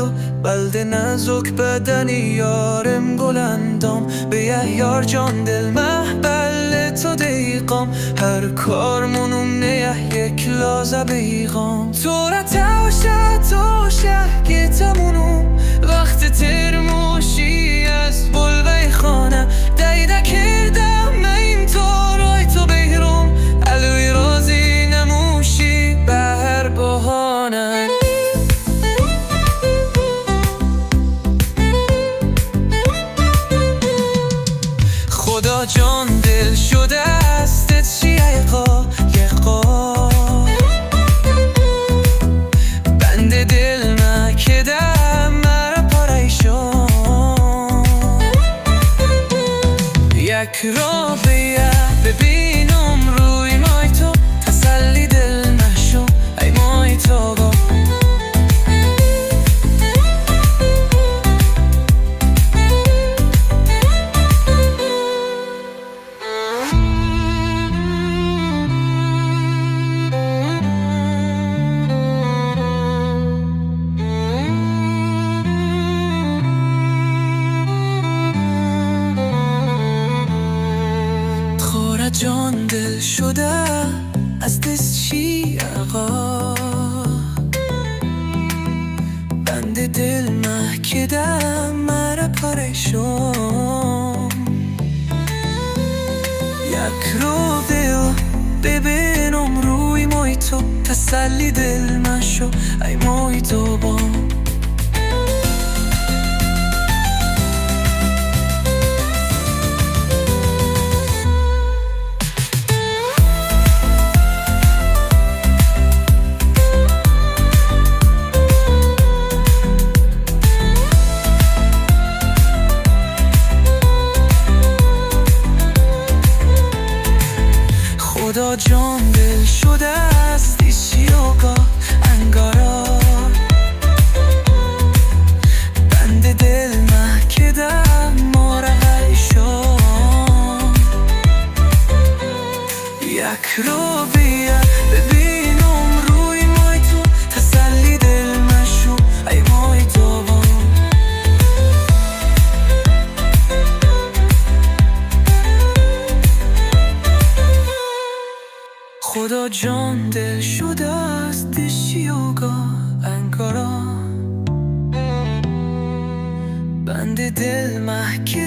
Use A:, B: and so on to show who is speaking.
A: و بلده نزک بدنی یارم گلندام به یار جان دل محبل تو دیقام هر کار منوم نه یک لازه بیقام تو را توشه گیتمونو وقت ترموشی از بلغه خانه دیده کردم این تو رای تو بیرون علوی رازی نموشی به هر بحانه خدا جان دل شده استت یقا بند دل نکدم مرا پریشان یک را ببینم روی مای تو تسلی دل نشو ای مای تو با جان دل شده از دستشی آقا بند دل مکده مرا پریشان یک رو دل ببینم روی مای تو تسلی دل مشو ای مای تو با خدا جان دل شده از دیشی آقا انگارا بند دل مکده ماره ایشان یک رو بیا ببینم روی مای تو تسلی دل مشو ای مای تو با خدا جان دل شده از دیشی آقا انگارا بند دل محکم